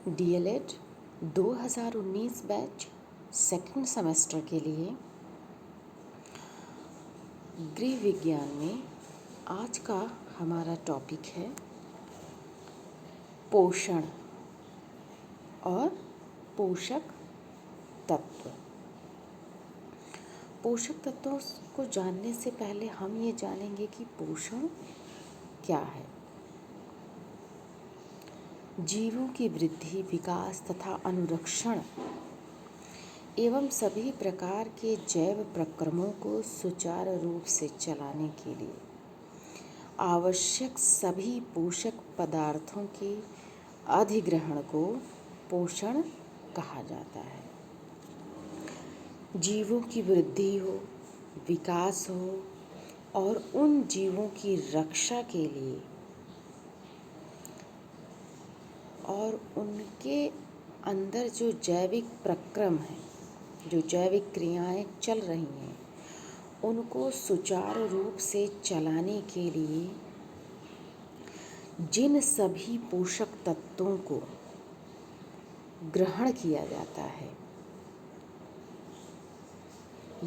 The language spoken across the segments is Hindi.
डीएलएड 2019 बैच सेकंड सेमेस्टर के लिए गृह विज्ञान में आज का हमारा टॉपिक है पोषण और पोषक तत्व। पोषक तत्वों को जानने से पहले हम ये जानेंगे कि पोषण क्या है। जीवों की वृद्धि, विकास तथा अनुरक्षण एवं सभी प्रकार के जैव प्रक्रमों को सुचारू रूप से चलाने के लिए आवश्यक सभी पोषक पदार्थों के अधिग्रहण को पोषण कहा जाता है। जीवों की वृद्धि हो, विकास हो और उन जीवों की रक्षा के लिए और उनके अंदर जो जैविक प्रक्रम है, जो जैविक क्रियाएं चल रही हैं, उनको सुचारू रूप से चलाने के लिए जिन सभी पोषक तत्वों को ग्रहण किया जाता है,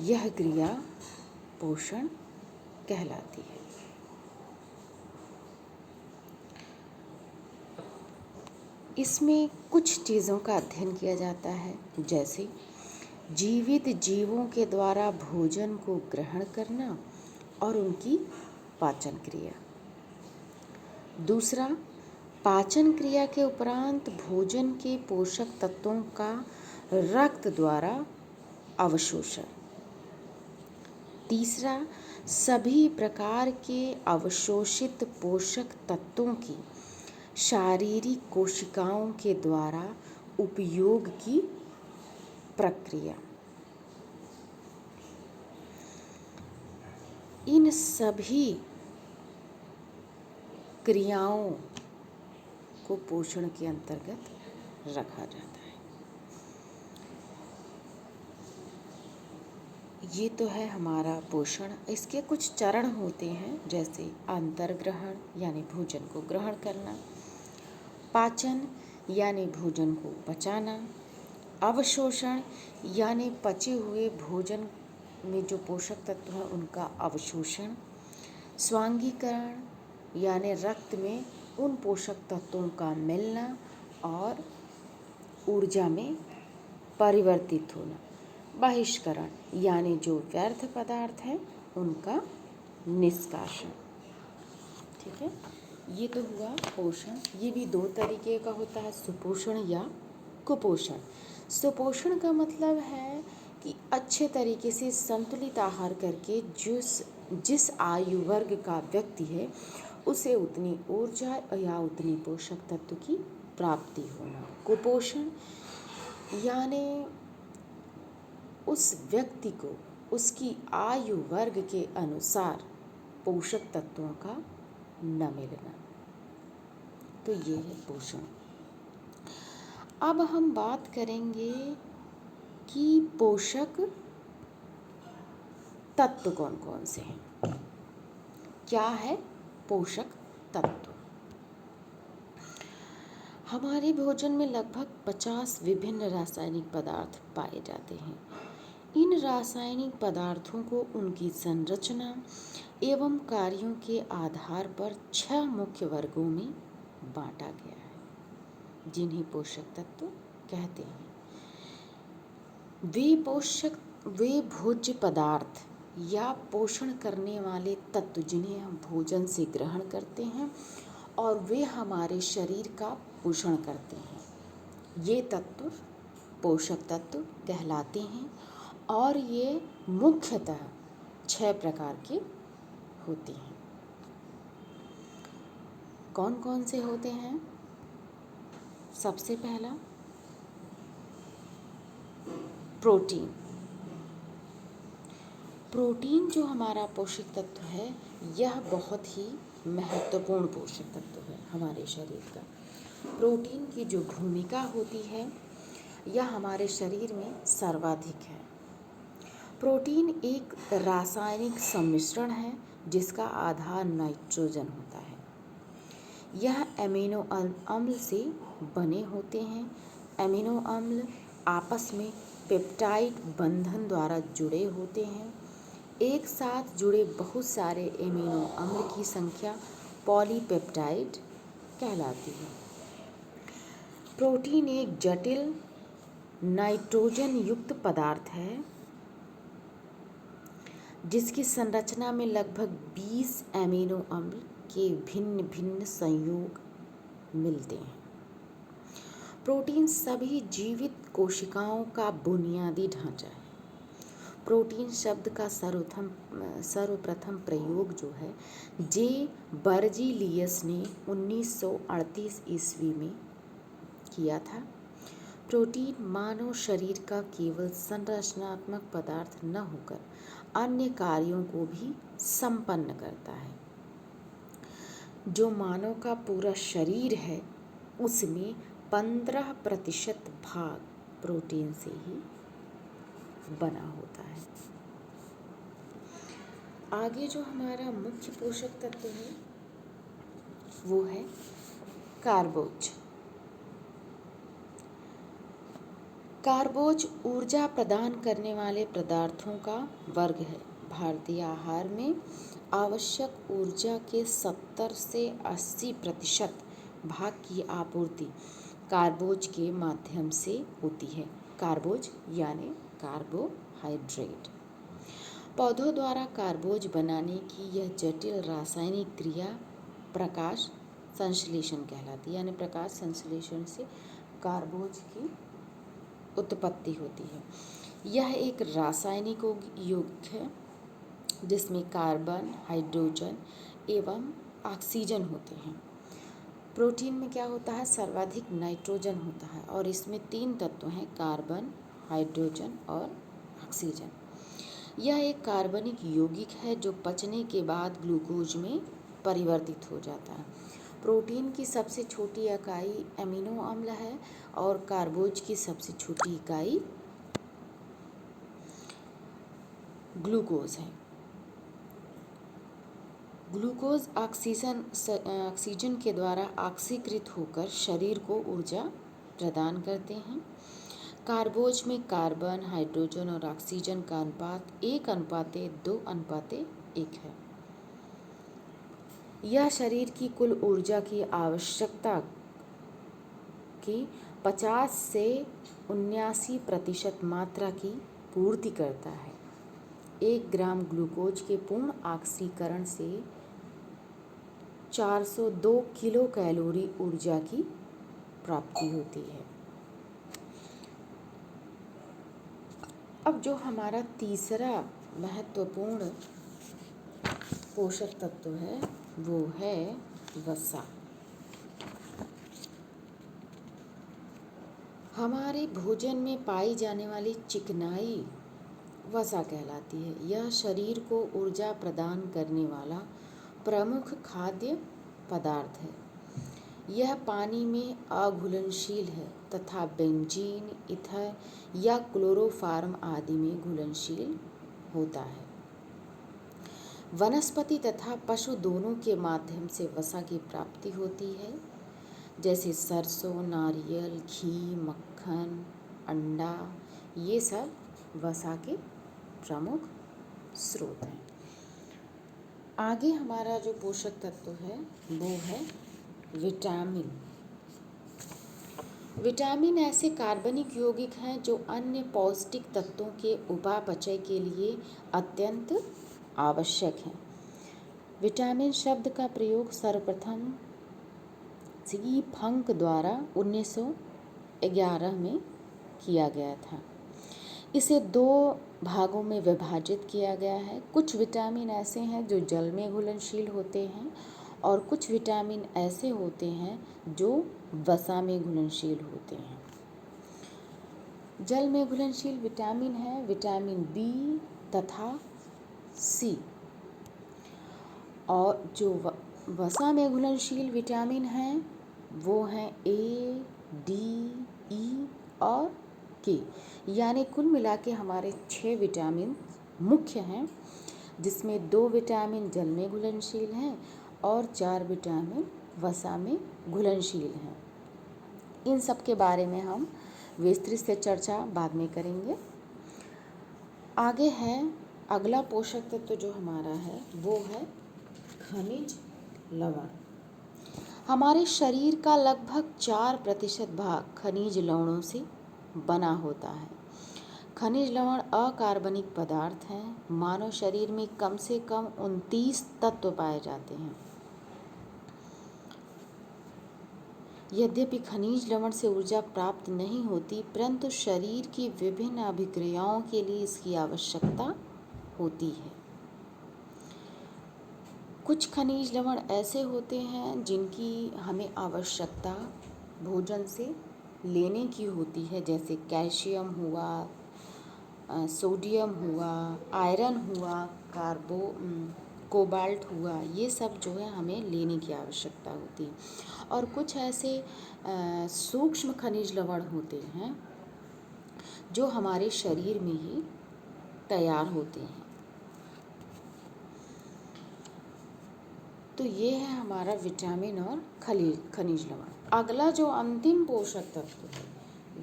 यह क्रिया पोषण कहलाती है। इसमें कुछ चीज़ों का अध्ययन किया जाता है, जैसे जीवित जीवों के द्वारा भोजन को ग्रहण करना और उनकी पाचन क्रिया। दूसरा, पाचन क्रिया के उपरांत भोजन के पोषक तत्वों का रक्त द्वारा अवशोषण। तीसरा, सभी प्रकार के अवशोषित पोषक तत्वों की शारीरिक कोशिकाओं के द्वारा उपयोग की प्रक्रिया। इन सभी क्रियाओं को पोषण के अंतर्गत रखा जाता है। ये तो है हमारा पोषण। इसके कुछ चरण होते हैं, जैसे अंतर्ग्रहण यानी भोजन को ग्रहण करना, पाचन यानी भोजन को पचाना, अवशोषण यानी पचे हुए भोजन में जो पोषक तत्व हैं उनका अवशोषण, स्वांगीकरण यानी रक्त में उन पोषक तत्वों का मिलना और ऊर्जा में परिवर्तित होना, बहिष्करण यानी जो व्यर्थ पदार्थ हैं उनका निष्कासन। ठीक है, ये तो हुआ पोषण। ये भी दो तरीके का होता है, सुपोषण या कुपोषण। सुपोषण का मतलब है कि अच्छे तरीके से संतुलित आहार करके जिस आयु वर्ग का व्यक्ति है उसे उतनी ऊर्जा या उतनी पोषक तत्व की प्राप्ति होना। कुपोषण यानी उस व्यक्ति को उसकी आयु वर्ग के अनुसार पोषक तत्वों का न मिलना। तो ये है पोषण। अब हम बात करेंगे कि पोषक तत्व कौन कौन से हैं। क्या है पोषक तत्व? हमारे भोजन में लगभग 50 विभिन्न रासायनिक पदार्थ पाए जाते हैं। इन रासायनिक पदार्थों को उनकी संरचना एवं कार्यों के आधार पर 6 मुख्य वर्गों में बांटा गया है, जिन्हें पोषक तत्व कहते हैं। वे भोज्य पदार्थ या पोषण करने वाले तत्व जिन्हें हम भोजन से ग्रहण करते हैं और वे हमारे शरीर का पोषण करते हैं, ये तत्व पोषक तत्व कहलाते हैं। और ये मुख्यतः 6 प्रकार के होते हैं। कौन कौन से होते हैं? सबसे पहला प्रोटीन। प्रोटीन जो हमारा पोषक तत्व है, यह बहुत ही महत्वपूर्ण पोषक तत्व है हमारे शरीर का। प्रोटीन की जो भूमिका होती है यह हमारे शरीर में सर्वाधिक है। प्रोटीन एक रासायनिक सम्मिश्रण है जिसका आधार नाइट्रोजन होता है। यह अमीनो अम्ल से बने होते हैं। एमिनो अम्ल आपस में पेप्टाइड बंधन द्वारा जुड़े होते हैं। एक साथ जुड़े बहुत सारे एमिनो अम्ल की संख्या पॉलीपेप्टाइड कहलाती है। प्रोटीन एक जटिल नाइट्रोजन युक्त पदार्थ है जिसकी संरचना में लगभग 20 एमिनो अम्ल के भिन्न भिन्न संयोग मिलते हैं। प्रोटीन सभी जीवित कोशिकाओं का बुनियादी ढांचा है। प्रोटीन शब्द का सर्वप्रथम प्रयोग जो है जे बर्जीलियस ने 1938 ईस्वी में किया था। प्रोटीन मानव शरीर का केवल संरचनात्मक पदार्थ न होकर अन्य कार्यों को भी संपन्न करता है। जो मानव का पूरा शरीर है उसमें 15% भाग प्रोटीन से ही बना होता है। आगे जो हमारा मुख्य पोषक तत्व है वो है कार्बोज। कार्बोज ऊर्जा प्रदान करने वाले पदार्थों का वर्ग है। भारतीय आहार में आवश्यक ऊर्जा के 70 से 80% भाग की आपूर्ति कार्बोज के माध्यम से होती है। कार्बोज यानी कार्बोहाइड्रेट। पौधों द्वारा कार्बोज बनाने की यह जटिल रासायनिक क्रिया प्रकाश संश्लेषण कहलाती है, यानी प्रकाश संश्लेषण से कार्बोज की उत्पत्ति होती है। यह एक रासायनिक यौगिक है जिसमें कार्बन, हाइड्रोजन एवं ऑक्सीजन होते हैं। प्रोटीन में क्या होता है, सर्वाधिक नाइट्रोजन होता है और इसमें 3 तत्व हैं, कार्बन, हाइड्रोजन और ऑक्सीजन। यह एक कार्बनिक यौगिक है जो पचने के बाद ग्लूकोज में परिवर्तित हो जाता है। प्रोटीन की सबसे छोटी इकाई एमिनो अम्ल है और कार्बोज की सबसे छोटी इकाई ग्लूकोज है। ग्लूकोज ऑक्सीजन के द्वारा ऑक्सीकृत होकर शरीर को ऊर्जा प्रदान करते हैं। कार्बोज में कार्बन, हाइड्रोजन और ऑक्सीजन का अनुपात 1:2:1 है। यह शरीर की कुल ऊर्जा की आवश्यकता की 50 से 79% मात्रा की पूर्ति करता है। 1 ग्राम ग्लूकोज के पूर्ण ऑक्सीकरण से 402 किलो कैलोरी ऊर्जा की प्राप्ति होती है। अब जो हमारा तीसरा महत्वपूर्ण पोषक तत्व है वो है वसा। हमारे भोजन में पाई जाने वाली चिकनाई वसा कहलाती है। यह शरीर को ऊर्जा प्रदान करने वाला प्रमुख खाद्य पदार्थ है। यह पानी में अघुलनशील है तथा बेंजीन, ईथर या क्लोरोफॉर्म आदि में घुलनशील होता है। वनस्पति तथा पशु दोनों के माध्यम से वसा की प्राप्ति होती है, जैसे सरसों, नारियल, घी, मक्खन, अंडा, ये सब वसा के प्रमुख स्रोत हैं। आगे हमारा जो पोषक तत्व है वो है विटामिन। विटामिन ऐसे कार्बनिक यौगिक हैं जो अन्य पौष्टिक तत्वों के उपापचय के लिए अत्यंत आवश्यक हैं। विटामिन शब्द का प्रयोग सर्वप्रथम सी फंक द्वारा 1911 में किया गया था। इसे 2 भागों में विभाजित किया गया है। कुछ विटामिन ऐसे हैं जो जल में घुलनशील होते हैं और कुछ विटामिन ऐसे होते हैं जो वसा में घुलनशील होते हैं। जल में घुलनशील विटामिन है विटामिन बी तथा सी, और जो वसा में घुलनशील विटामिन हैं वो हैं ए, डी, ई और के। यानी कुल मिला के हमारे 6 विटामिन मुख्य हैं, जिसमें 2 विटामिन जल में घुलनशील हैं और 4 विटामिन वसा में घुलनशील हैं। इन सब के बारे में हम विस्तृत से चर्चा बाद में करेंगे। आगे है अगला पोषक तत्व जो हमारा है वो है खनिज लवण। हमारे शरीर का लगभग 4% भाग खनिज लवणों से बना होता है। खनिज लवण अकार्बनिक पदार्थ हैं। मानव शरीर में कम से कम 29 तत्व पाए जाते हैं। यद्यपि खनिज लवण से ऊर्जा प्राप्त नहीं होती, परंतु शरीर की विभिन्न अभिक्रियाओं के लिए इसकी आवश्यकता होती है। कुछ खनिज लवण ऐसे होते हैं जिनकी हमें आवश्यकता भोजन से लेने की होती है, जैसे कैल्शियम हुआ, सोडियम हुआ, आयरन हुआ, कोबाल्ट हुआ, ये सब जो है हमें लेने की आवश्यकता होती है। और कुछ ऐसे सूक्ष्म खनिज लवण होते हैं जो हमारे शरीर में ही तैयार होते हैं। तो ये है हमारा विटामिन और खनिज लवण। अगला जो अंतिम पोषक तत्व है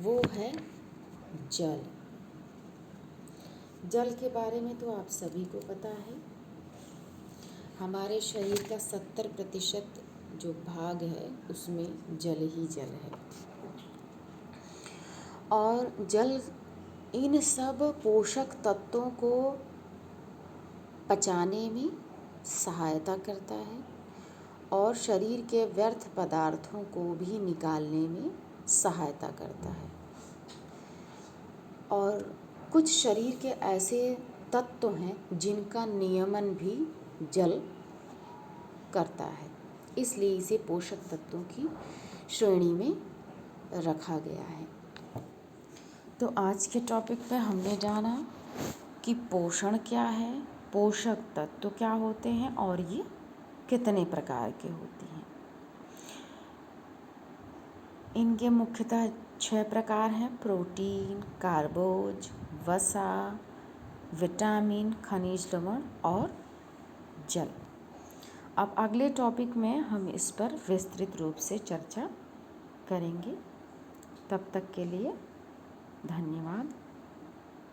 वो है जल। जल के बारे में तो आप सभी को पता है। हमारे शरीर का 70% जो भाग है उसमें जल ही जल है। और जल इन सब पोषक तत्वों को पचाने में सहायता करता है और शरीर के व्यर्थ पदार्थों को भी निकालने में सहायता करता है। और कुछ शरीर के ऐसे तत्व हैं जिनका नियमन भी जल करता है, इसलिए इसे पोषक तत्वों की श्रेणी में रखा गया है। तो आज के टॉपिक पे हमने जाना कि पोषण क्या है, पोषक तत्व क्या होते हैं और ये कितने प्रकार के होते हैं। इनके मुख्यतः 6 प्रकार हैं: प्रोटीन, कार्बोज, वसा, विटामिन, खनिज लवण और जल। अब अगले टॉपिक में हम इस पर विस्तृत रूप से चर्चा करेंगे। तब तक के लिए धन्यवाद।